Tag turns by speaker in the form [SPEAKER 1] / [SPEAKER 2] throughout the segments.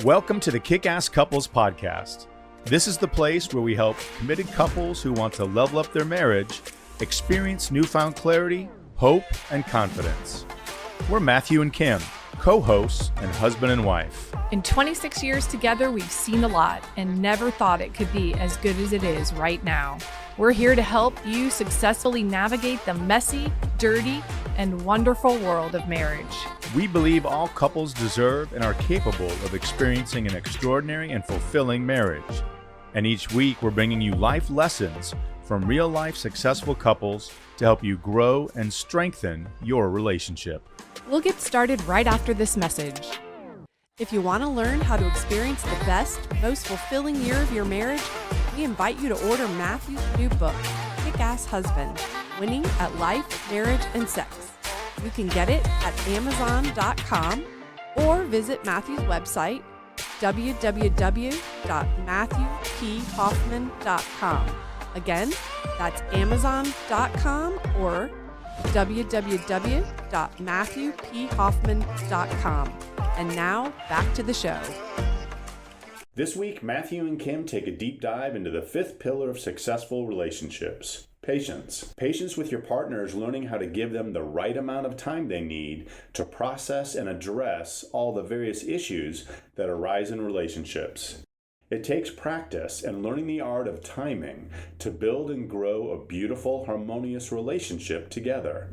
[SPEAKER 1] Welcome to the Kickass Couples Podcast. This is the place where we help committed couples who want to level up their marriage experience newfound clarity, hope, and confidence. We're Matthew and Kim, co-hosts and husband and wife.
[SPEAKER 2] In 26 years together, we've seen a lot and never thought it could be as good as it is right now. We're here to help you successfully navigate the messy, dirty, and wonderful world of marriage.
[SPEAKER 1] We believe all couples deserve and are capable of experiencing an extraordinary and fulfilling marriage. And each week, we're bringing you life lessons from real-life successful couples to help you grow and strengthen your relationship.
[SPEAKER 2] We'll get started right after this message.
[SPEAKER 3] If you want to learn how to experience the best, most fulfilling year of your marriage, we invite you to order Matthew's new book, Kickass Husband, Winning at Life, Marriage, and Sex. You can get it at Amazon.com or visit Matthew's website, www.matthewphoffman.com. Again, that's Amazon.com or www.matthewphoffman.com. And now, back to the show.
[SPEAKER 1] This week, Matthew and Kim take a deep dive into the fifth pillar of successful relationships, patience. Patience with your partner is learning how to give them the right amount of time they need to process and address all the various issues that arise in relationships. It takes practice and learning the art of timing to build and grow a beautiful, harmonious relationship together.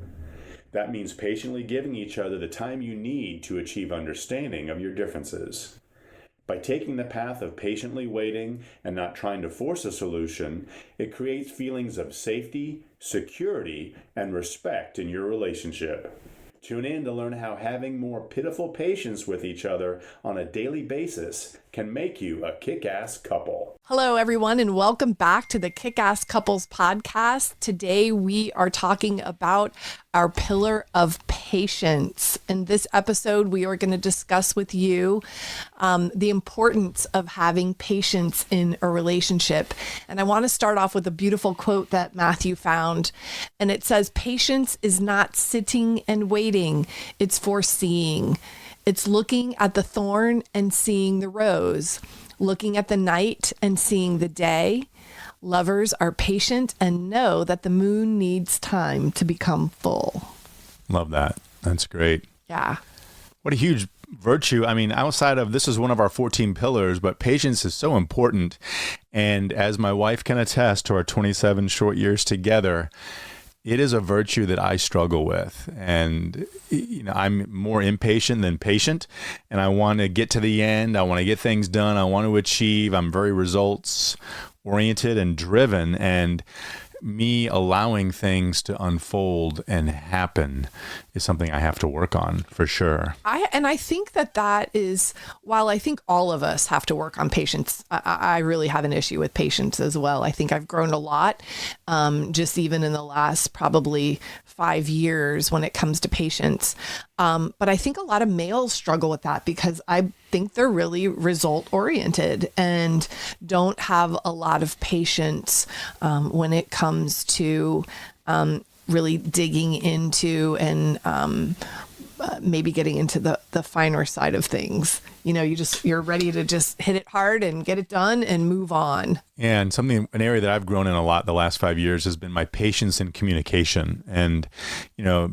[SPEAKER 1] That means patiently giving each other the time you need to achieve understanding of your differences. By taking the path of patiently waiting and not trying to force a solution, it creates feelings of safety, security, and respect in your relationship. Tune in to learn how having more pitiful patience with each other on a daily basis can make you a kick-ass couple.
[SPEAKER 2] Hello, everyone, and welcome back to the Kick-Ass Couples Podcast. Today, we are talking about our pillar of patience. In this episode, we are going to discuss with you the importance of having patience in a relationship. And I want to start off with a beautiful quote that Matthew found. And it says, "Patience is not sitting and waiting, it's foreseeing. It's looking at the thorn and seeing the rose, looking at the night and seeing the day. Lovers are patient and know that the moon needs time to become full."
[SPEAKER 1] Love that. That's great.
[SPEAKER 2] Yeah.
[SPEAKER 1] What a huge virtue. I mean, outside of this is one of our 14 pillars, but patience is so important. And as my wife can attest to our 27 short years together, it is a virtue that I struggle with. And, I'm more impatient than patient. And I want to get to the end. I want to get things done. I want to achieve. I'm very results oriented and driven. And me allowing things to unfold and happen is something I have to work on for sure.
[SPEAKER 2] I think that is, while I think all of us have to work on patience, I really have an issue with patience as well. I think I've grown a lot, just even in the last probably 5 years when it comes to patience. But I think a lot of males struggle with that because I think they're really result oriented and don't have a lot of patience when it comes to really digging into and maybe getting into the finer side of things. You're ready to just hit it hard and get it done and move on.
[SPEAKER 1] And an area that I've grown in a lot the last 5 years has been my patience in communication. And,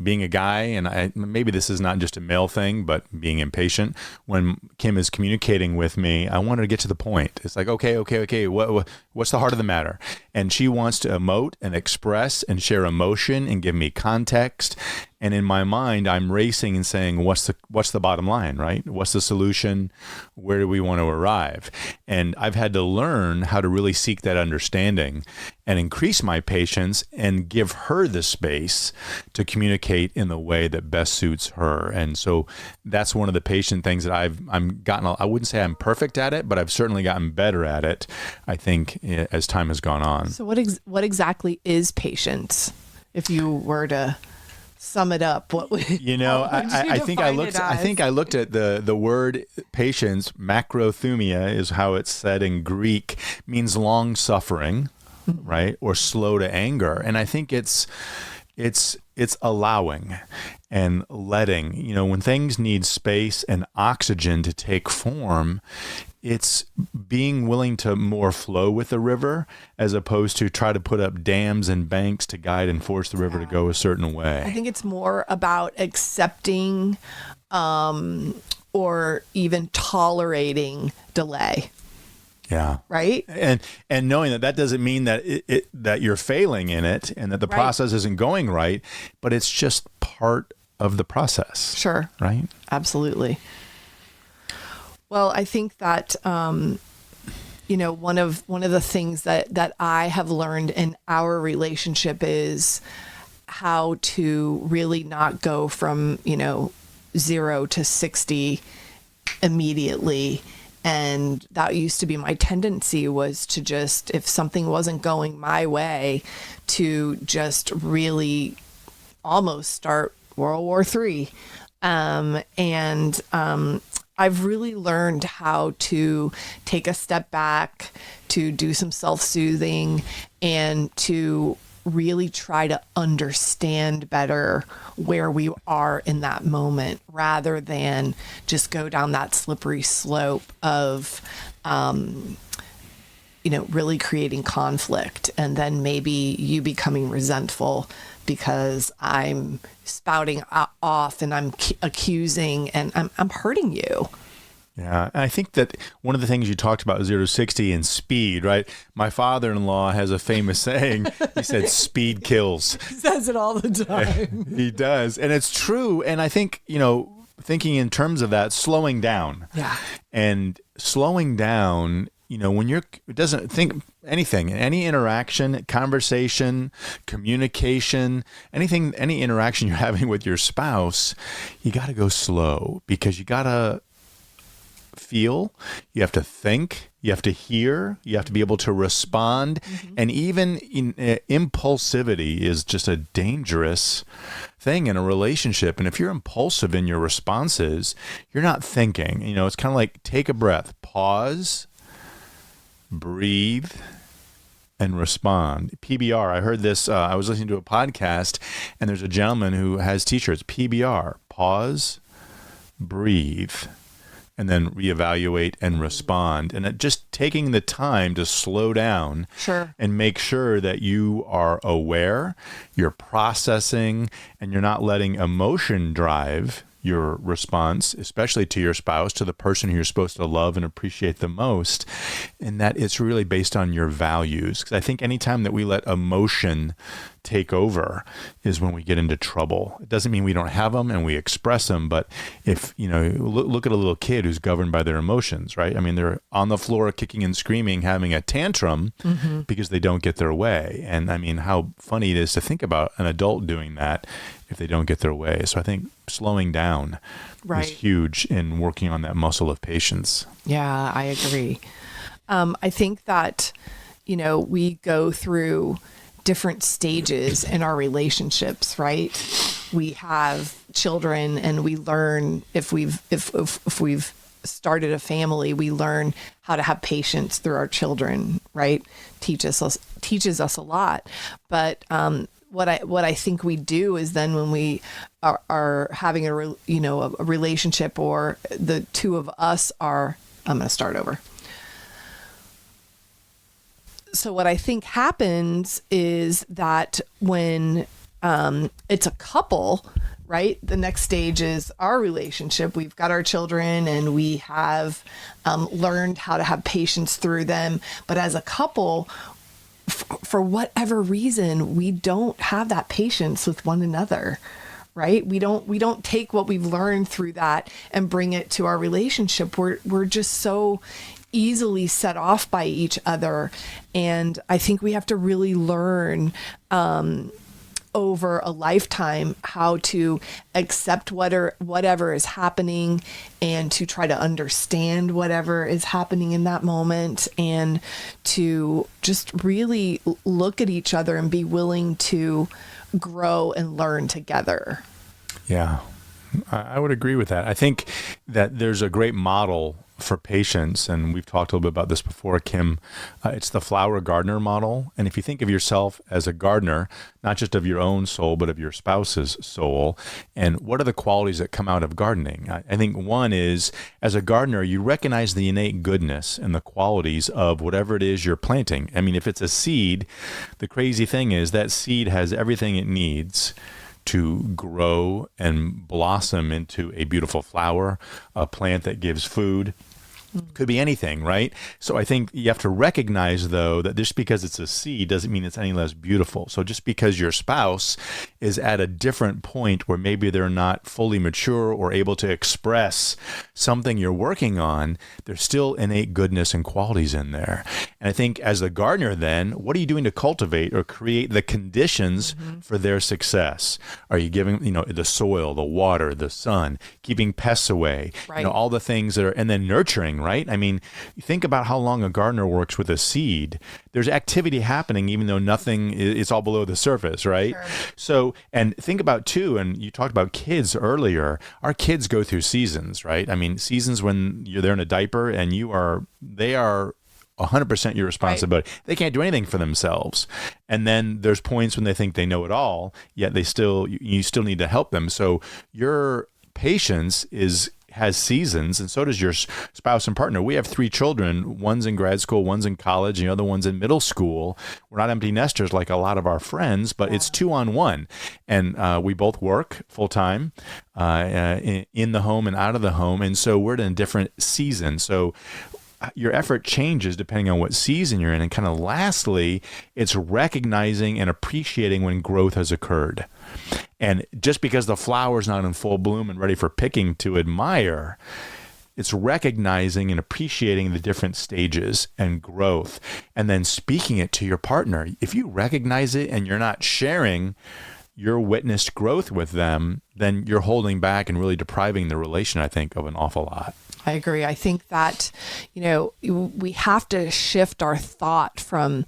[SPEAKER 1] being a guy, and maybe this is not just a male thing, but being impatient. When Kim is communicating with me, I want her to get to the point. It's like, okay. What's the heart of the matter? And she wants to emote and express and share emotion and give me context. And in my mind, I'm racing and saying, what's the bottom line, right? What's the solution? Where do we want to arrive? And I've had to learn how to really seek that understanding and increase my patience and give her the space to communicate in the way that best suits her. And so that's one of the patient things that I'm gotten. I wouldn't say I'm perfect at it, but I've certainly gotten better at it, I think, as time has gone on.
[SPEAKER 2] So what exactly is patience? If you were to sum it up, what would
[SPEAKER 1] I think I looked at the word patience. Macrothumia is how it's said in Greek, means long suffering, right, or slow to anger. And I think it's
[SPEAKER 4] It's allowing and letting. You know, when things need space and oxygen to take form, it's being willing to more flow with the river as opposed to try to put up dams and banks to guide and force the river to go a certain way.
[SPEAKER 2] I think it's more about accepting or even tolerating delay.
[SPEAKER 4] Yeah.
[SPEAKER 2] Right.
[SPEAKER 4] And knowing that doesn't mean that that you're failing in it and that the process isn't going right, but it's just part of the process.
[SPEAKER 2] Sure.
[SPEAKER 4] Right.
[SPEAKER 2] Absolutely. Well, I think that, you know, one of the things that I have learned in our relationship is how to really not go from, you know, 0 to 60 immediately. And that used to be my tendency, was to just, if something wasn't going my way, to just really almost start World War III. I've really learned how to take a step back, to do some self-soothing, and to really try to understand better where we are in that moment, rather than just go down that slippery slope of, you know, really creating conflict, and then maybe you becoming resentful because I'm spouting off and I'm accusing and I'm hurting you.
[SPEAKER 4] Yeah. And I think that one of the things you talked about, 0 to 60 and speed, right? My father-in-law has a famous saying. He said, speed kills.
[SPEAKER 2] He says it all the time.
[SPEAKER 4] He does. And it's true. And I think, you know, thinking in terms of that, slowing down.
[SPEAKER 2] Yeah.
[SPEAKER 4] And slowing down, you know, when it doesn't think anything, any interaction, conversation, communication, anything, any interaction you're having with your spouse, you got to go slow, because you got to feel, you have to think, you have to hear, you have to be able to respond. Mm-hmm. And even impulsivity is just a dangerous thing in a relationship. And if you're impulsive in your responses, you're not thinking. You know, it's kind of like, take a breath, pause, breathe, and respond. PBR. I heard this, I was listening to a podcast, and there's a gentleman who has t-shirts, PBR, pause, breathe, and then reevaluate and respond. And just taking the time to slow down.
[SPEAKER 2] Sure.
[SPEAKER 4] And make sure that you are aware, you're processing, and you're not letting emotion drive your response, especially to your spouse, to the person who you're supposed to love and appreciate the most, and that it's really based on your values. Because I think anytime that we let emotion take over is when we get into trouble. It doesn't mean we don't have them and we express them, but if, you know, look at a little kid who's governed by their emotions, right? I mean, they're on the floor kicking and screaming, having a tantrum because they don't get their way. And I mean, how funny it is to think about an adult doing that if they don't get their way. So I think slowing down is huge in working on that muscle of patience.
[SPEAKER 2] Yeah, I agree. I think that, you know, we go through different stages in our relationships, right? We have children, and we learn, if we've started a family, we learn how to have patience through our children, right? Teaches us a lot. But what I think we do is then when we are having a relationship, or the two of us are, I'm going to start over. So what I think happens is that when it's a couple, right? The next stage is our relationship. We've got our children, and we have learned how to have patience through them. But as a couple, for whatever reason, we don't have that patience with one another, right? We don't take what we've learned through that and bring it to our relationship. We're just so easily set off by each other. And I think we have to really learn over a lifetime how to accept whatever is happening, and to try to understand whatever is happening in that moment, and to just really look at each other and be willing to grow and learn together.
[SPEAKER 4] Yeah, I would agree with that. I think that there's a great model for patience, and we've talked a little bit about this before, Kim, it's the flower gardener model. And if you think of yourself as a gardener, not just of your own soul, but of your spouse's soul, and what are the qualities that come out of gardening? I think one is, as a gardener, you recognize the innate goodness and the qualities of whatever it is you're planting. I mean, if it's a seed, the crazy thing is that seed has everything it needs to grow and blossom into a beautiful flower, a plant that gives food. Could be anything, right? So I think you have to recognize, though, that just because it's a seed doesn't mean it's any less beautiful. So just because your spouse is at a different point where maybe they're not fully mature or able to express something you're working on, there's still innate goodness and qualities in there. And I think as the gardener, then, what are you doing to cultivate or create the conditions for their success? Are you giving, the soil, the water, the sun, keeping pests away,
[SPEAKER 2] Right.
[SPEAKER 4] all the things that are, and then nurturing, right? I mean, think about how long a gardener works with a seed. There's activity happening, even though nothing, it's all below the surface, right?
[SPEAKER 2] Sure.
[SPEAKER 4] So, and think about too, and you talked about kids earlier, our kids go through seasons, right? I mean, seasons when they're in a diaper and they are 100% your responsibility. Right. They can't do anything for themselves. And then there's points when they think they know it all, yet you still need to help them. So your patience has seasons, and so does your spouse and partner. We have 3 children. One's in grad school, one's in college, and the other one's in middle school. We're not empty nesters like a lot of our friends, but it's 2-on-1. And we both work full-time in the home and out of the home. And so we're in a different season. So your effort changes depending on what season you're in. And kind of lastly, it's recognizing and appreciating when growth has occurred. And just because the flower's not in full bloom and ready for picking to admire, it's recognizing and appreciating the different stages and growth, and then speaking it to your partner. If you recognize it and you're not sharing your witnessed growth with them, then you're holding back and really depriving the relation, I think, of an awful lot.
[SPEAKER 2] I agree. I think that, we have to shift our thought from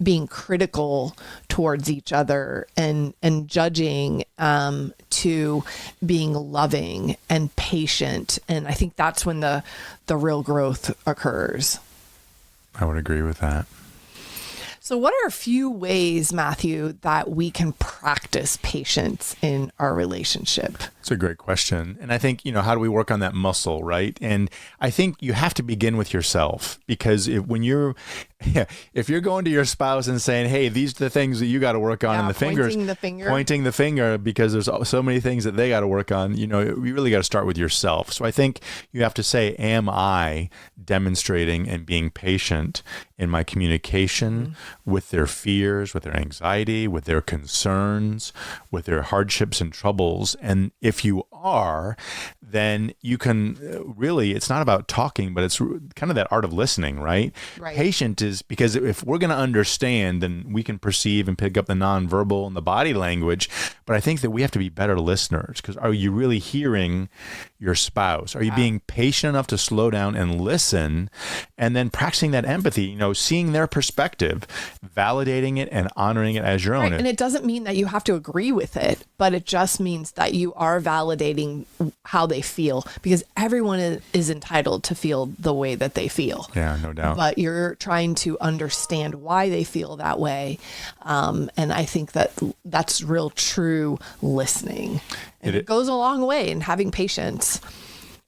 [SPEAKER 2] being critical towards each other and judging to being loving and patient. And I think that's when the real growth occurs.
[SPEAKER 4] I would agree with that.
[SPEAKER 2] So what are a few ways, Matthew, that we can practice patience in our relationship?
[SPEAKER 4] It's a great question. And I think, how do we work on that muscle, right? And I think you have to begin with yourself, because if you're going to your spouse and saying, hey, these are the things that you got to work on, and pointing the finger because there's so many things that they got to work on, you really got to start with yourself. So I think you have to say, am I demonstrating and being patient in my communication with their fears, with their anxiety, with their concerns, with their hardships and troubles? And if you are, then you can really, it's not about talking, but it's kind of that art of listening, right? Patient is, because if we're going to understand, then we can perceive and pick up the nonverbal and the body language. But I think that we have to be better listeners, because are you really hearing your spouse? Are you being patient enough to slow down and listen, and then practicing that empathy, seeing their perspective, validating it and honoring it as your own?
[SPEAKER 2] And it doesn't mean that you have to agree with it, but it just means that you are validating how they feel, because everyone is entitled to feel the way that they feel.
[SPEAKER 4] Yeah, no doubt.
[SPEAKER 2] But you're trying to understand why they feel that way. And I think that's real true listening. And it goes a long way in having patience.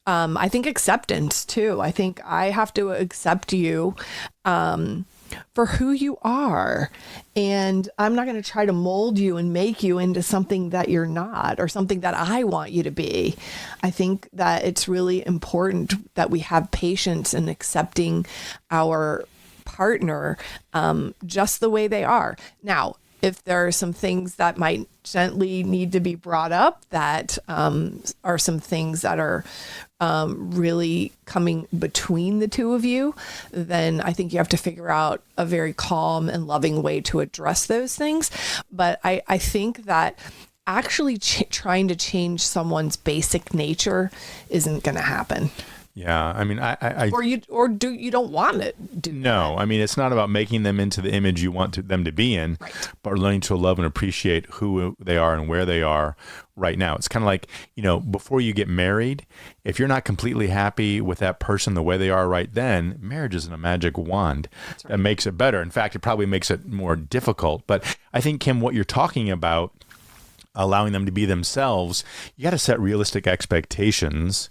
[SPEAKER 2] I think acceptance too. I think I have to accept you for who you are. And I'm not going to try to mold you and make you into something that you're not, or something that I want you to be. I think that it's really important that we have patience in accepting our partner just the way they are. Now, if there are some things that might gently need to be brought up, that are some things that are really coming between the two of you, then I think you have to figure out a very calm and loving way to address those things. But I think that actually trying to change someone's basic nature isn't going to happen.
[SPEAKER 4] Yeah. I mean, I
[SPEAKER 2] Or you don't want it.
[SPEAKER 4] no, I mean, it's not about making them into the image you want them to be in,
[SPEAKER 2] Right.
[SPEAKER 4] but learning to love and appreciate who they are and where they are right now. It's kind of like, before you get married, if you're not completely happy with that person the way they are right then, marriage isn't a magic wand that makes it better. In fact, it probably makes it more difficult. But I think, Kim, what you're talking about, allowing them to be themselves, you got to set realistic expectations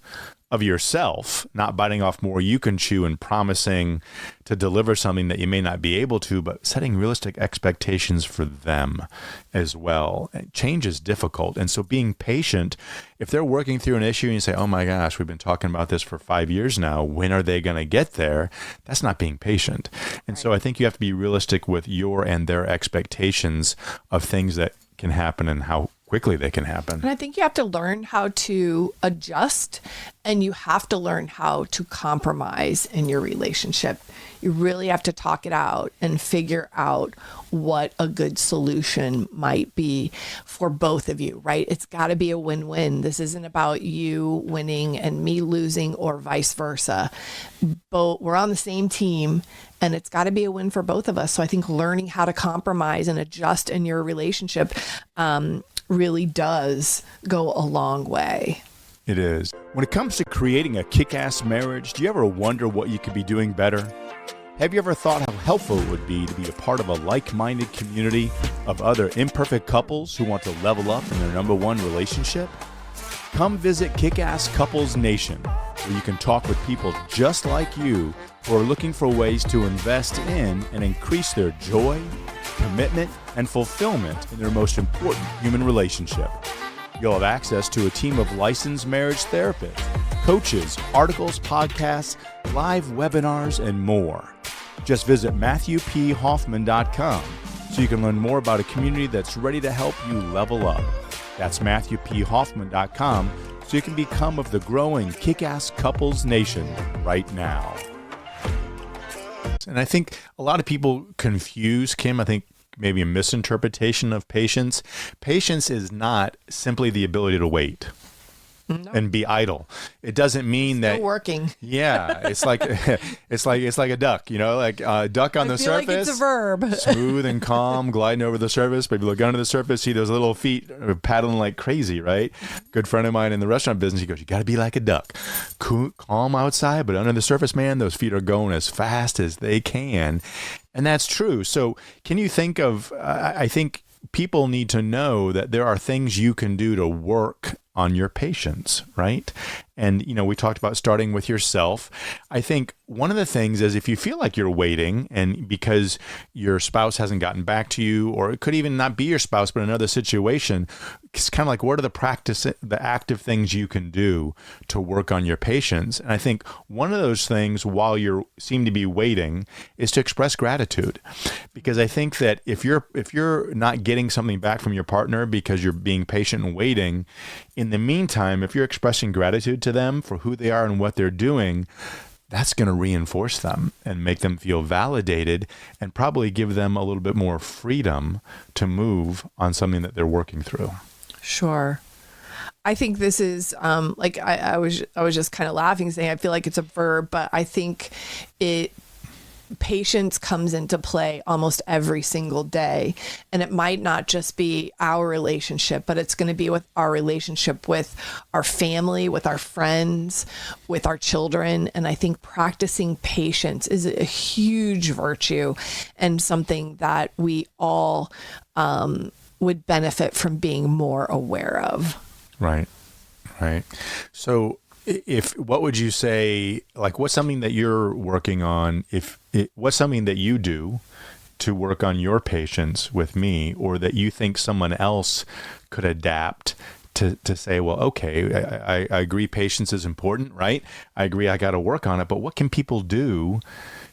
[SPEAKER 4] of yourself, not biting off more you can chew and promising to deliver something that you may not be able to, but setting realistic expectations for them as well. Change is difficult. And so being patient, if they're working through an issue and you say, oh my gosh, we've been talking about this for 5 years now, when are they going to get there? That's not being patient. And so I think you have to be realistic with your and their expectations of things that can happen and how quickly they can happen.
[SPEAKER 2] And I think you have to learn how to adjust, and you have to learn how to compromise in your relationship. You really have to talk it out and figure out what a good solution might be for both of you, right? It's got to be a win-win. This isn't about you winning and me losing or vice versa. We're on the same team, and it's got to be a win for both of us. So I think learning how to compromise and adjust in your relationship really does go a long way.
[SPEAKER 4] It is. When it comes to creating a kick-ass marriage, do you ever wonder what you could be doing better? Have you ever thought how helpful it would be to be a part of a like-minded community of other imperfect couples who want to level up in their number one relationship? Come visit Kickass Couples Nation, where you can talk with people just like you who are looking for ways to invest in and increase their joy, commitment, and fulfillment in their most important human relationship. You'll have access to a team of licensed marriage therapists, coaches, articles, podcasts, live webinars, and more. Just visit MatthewPHoffman.com so you can learn more about a community that's ready to help you level up. That's MatthewPHoffman.com so you can become of the growing Kick-Ass Couples Nation right now. And I think a lot of people confuse, Kim, I think maybe a misinterpretation of patience. Patience is not simply the ability to wait. No. And be idle. It doesn't mean that
[SPEAKER 2] working.
[SPEAKER 4] Yeah, it's like a duck, like a duck on the surface.
[SPEAKER 2] Like it's a verb.
[SPEAKER 4] Smooth and calm, gliding over the surface. But if you look under the surface, see those little feet paddling like crazy, right? Good friend of mine in the restaurant business, he goes, "You got to be like a duck, calm outside, but under the surface, man, those feet are going as fast as they can." And that's true. So, can you think of? I think people need to know that there are things you can do to work on your patience, right? And, we talked about starting with yourself. I think one of the things is if you feel like you're waiting and because your spouse hasn't gotten back to you, or it could even not be your spouse, but another situation, it's kind of like, what are the active things you can do to work on your patience? And I think one of those things while you seem to be waiting is to express gratitude. Because I think that if you're not getting something back from your partner because you're being patient and waiting, in the meantime, if you're expressing gratitude to them for who they are and what they're doing, that's going to reinforce them and make them feel validated and probably give them a little bit more freedom to move on something that they're working through.
[SPEAKER 2] Sure. I think this is I was just kind of laughing, saying I feel like it's a verb, but I think patience comes into play almost every single day. And it might not just be our relationship, but it's going to be with our relationship with our family, with our friends, with our children. And I think practicing patience is a huge virtue and something that we all would benefit from being more aware of.
[SPEAKER 4] Right. So what would you say, like, what's something that you're working on? What's something that you do to work on your patience with me, or that you think someone else could adapt to say, well, okay, I agree patience is important, right? I agree I got to work on it, but what can people do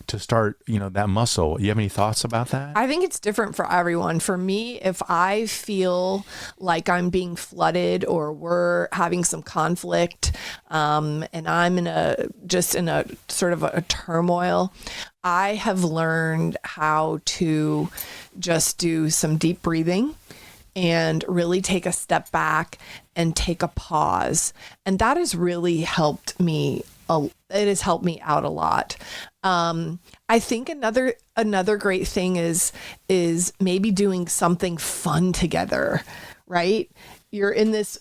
[SPEAKER 4] to start, that muscle? You have any thoughts about that?
[SPEAKER 2] I think it's different for everyone. For me, if I feel like I'm being flooded or we're having some conflict, and I'm in a sort of a turmoil, I have learned how to just do some deep breathing and really take a step back and take a pause. And that has really helped me helped me out a lot. I think another great thing is maybe doing something fun together, right? You're in this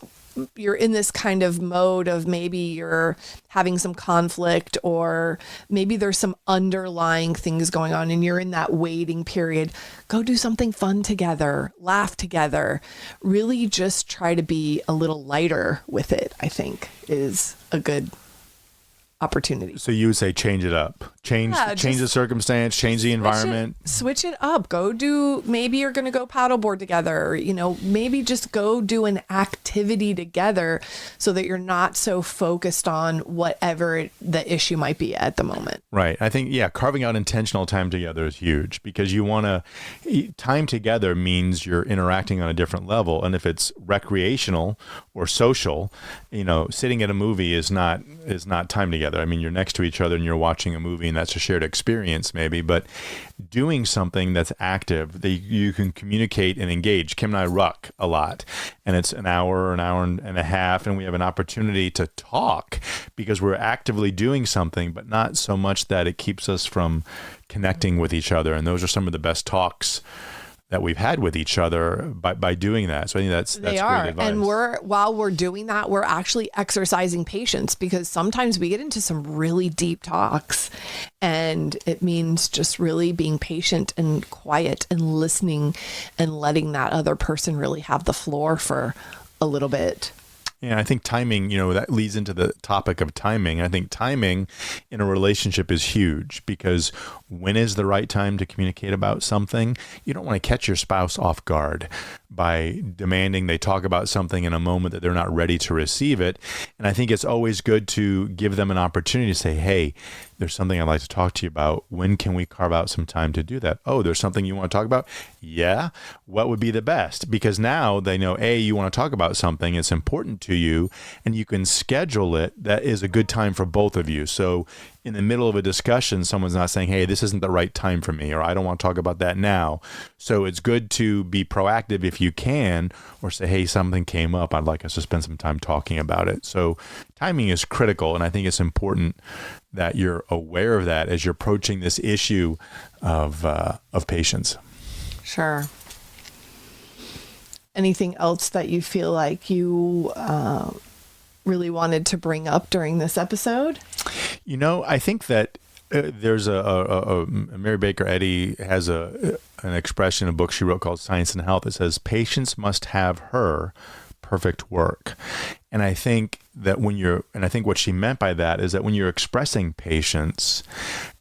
[SPEAKER 2] kind of mode of maybe you're having some conflict, or maybe there's some underlying things going on and you're in that waiting period. Go do something fun together, laugh together, really just try to be a little lighter with it, I think is a good opportunity.
[SPEAKER 4] So you would say change it up, change the circumstance, change the environment,
[SPEAKER 2] switch it up. Maybe you're going to go paddleboard together, maybe just go do an activity together so that you're not so focused on whatever the issue might be at the moment.
[SPEAKER 4] Right. I think, carving out intentional time together is huge, because you want to, time together means you're interacting on a different level. And if it's recreational or social, sitting at a movie is not time together. I mean, you're next to each other and you're watching a movie, and that's a shared experience maybe, but doing something that's active that you can communicate and engage. Kim and I ruck a lot, and it's an hour and a half, and we have an opportunity to talk because we're actively doing something, but not so much that it keeps us from connecting with each other. And those are some of the best talks that we've had with each other by doing that. So I think that's great advice.
[SPEAKER 2] And while we're doing that, we're actually exercising patience, because sometimes we get into some really deep talks, and it means just really being patient and quiet and listening and letting that other person really have the floor for a little bit.
[SPEAKER 4] Yeah, I think timing, that leads into the topic of timing. I think timing in a relationship is huge, because when is the right time to communicate about something? You don't want to catch your spouse off guard by demanding they talk about something in a moment that they're not ready to receive it. And I think it's always good to give them an opportunity to say, hey, there's something I'd like to talk to you about. When can we carve out some time to do that? Oh, there's something you want to talk about? Yeah. What would be the best? Because now they know, A, you want to talk about something, it's important to you, and you can schedule it. That is a good time for both of you. So in the middle of a discussion, someone's not saying, hey, this isn't the right time for me, or I don't want to talk about that now. So it's good to be proactive if you can, or say, hey, something came up. I'd like us to spend some time talking about it. So timing is critical. And I think it's important that you're aware of that as you're approaching this issue of patience.
[SPEAKER 2] Sure. Anything else that you feel like you really wanted to bring up during this episode?
[SPEAKER 4] I think that there's a Mary Baker Eddy has an expression in a book she wrote called Science and Health. It says, patience must have her perfect work. And I think that I think what she meant by that is that when you're expressing patience,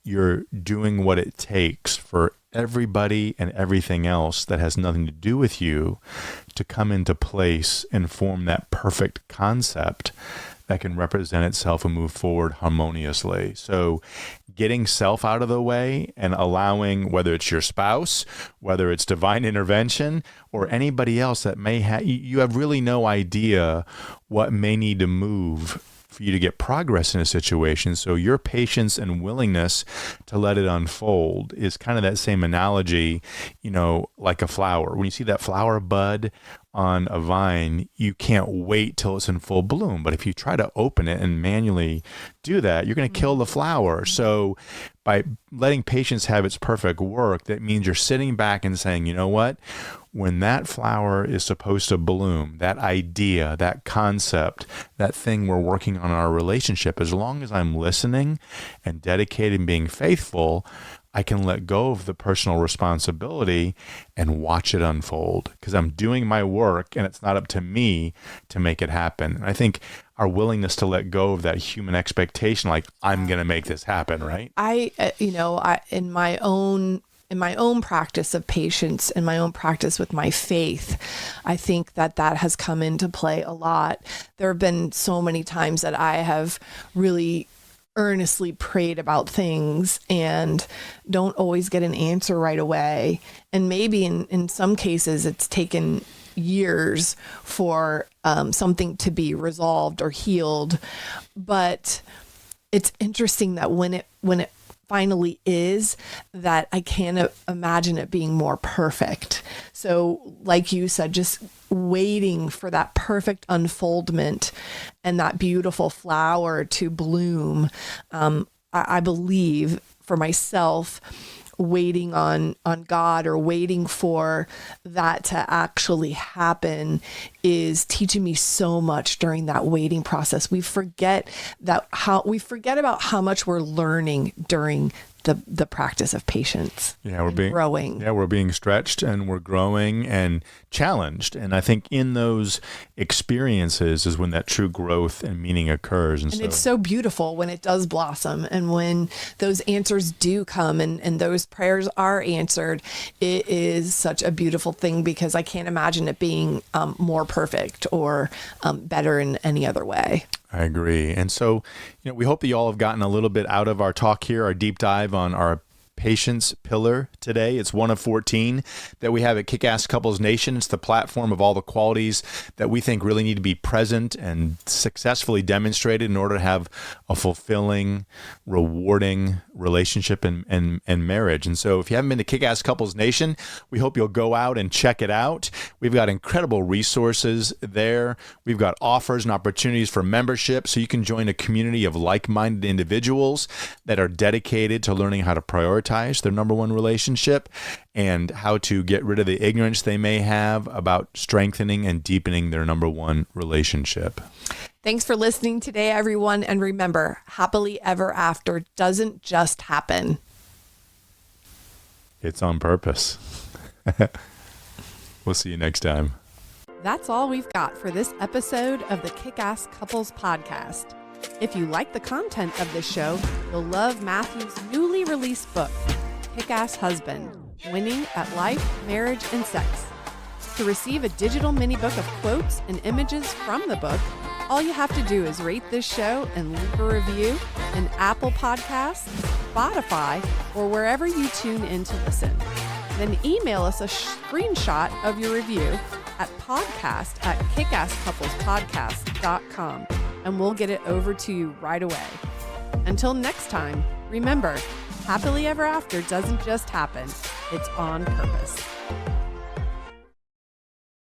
[SPEAKER 4] you're doing what it takes for everybody and everything else that has nothing to do with you to come into place and form that perfect concept that can represent itself and move forward harmoniously. So getting self out of the way and allowing, whether it's your spouse, whether it's divine intervention, or anybody else that may have, you have really no idea what may need to move for you to get progress in a situation. So your patience and willingness to let it unfold is kind of that same analogy, like a flower. When you see that flower bud on a vine, you can't wait till it's in full bloom. But if you try to open it and manually do that, you're going to kill the flower. So by letting patience have its perfect work, that means you're sitting back and saying, you know what? When that flower is supposed to bloom, that idea, that concept, that thing we're working on in our relationship, as long as I'm listening and dedicated and being faithful, I can let go of the personal responsibility and watch it unfold, because I'm doing my work and it's not up to me to make it happen. And I think our willingness to let go of that human expectation, like I'm going to make this happen, right?
[SPEAKER 2] In my own practice of patience and my own practice with my faith, I think that has come into play a lot. There have been so many times that I have really earnestly prayed about things and don't always get an answer right away. And maybe in some cases it's taken years for something to be resolved or healed. But it's interesting that when it finally is, that I can't imagine it being more perfect. So like you said, just waiting for that perfect unfoldment and that beautiful flower to bloom. I believe for myself, waiting on God or waiting for that to actually happen is teaching me so much during that waiting process. We forget about how much we're learning during the practice of patience.
[SPEAKER 4] We're growing. We're being stretched and we're growing and challenged. And I think in those experiences is when that true growth and meaning occurs. And so
[SPEAKER 2] it's so beautiful when it does blossom, and when those answers do come and those prayers are answered. It is such a beautiful thing, because I can't imagine it being more perfect or better in any other way.
[SPEAKER 4] I agree. And so, we hope that you all have gotten a little bit out of our talk here, our deep dive on our patience pillar today. It's one of 14 that we have at Kickass Couples Nation. It's the platform of all the qualities that we think really need to be present and successfully demonstrated in order to have a fulfilling, rewarding relationship and marriage. And so if you haven't been to Kickass Couples Nation, we hope you'll go out and check it out. We've got incredible resources there. We've got offers and opportunities for membership, so you can join a community of like-minded individuals that are dedicated to learning how to prioritize their number one relationship and how to get rid of the ignorance they may have about strengthening and deepening their number one relationship.
[SPEAKER 2] Thanks for listening today, everyone. And remember, happily ever after doesn't just happen.
[SPEAKER 4] It's on purpose. We'll see you next time.
[SPEAKER 3] That's all we've got for this episode of the Kickass Couples Podcast. If you like the content of this show, you'll love Matthew's newly released book, Kickass Husband, Winning at Life, Marriage, and Sex. To receive a digital mini book of quotes and images from the book, all you have to do is rate this show and leave a review in Apple Podcasts, Spotify, or wherever you tune in to listen. Then email us a screenshot of your review at podcast@kickasscouplespodcast.com. and we'll get it over to you right away. Until next time, remember, happily ever after doesn't just happen, it's on purpose.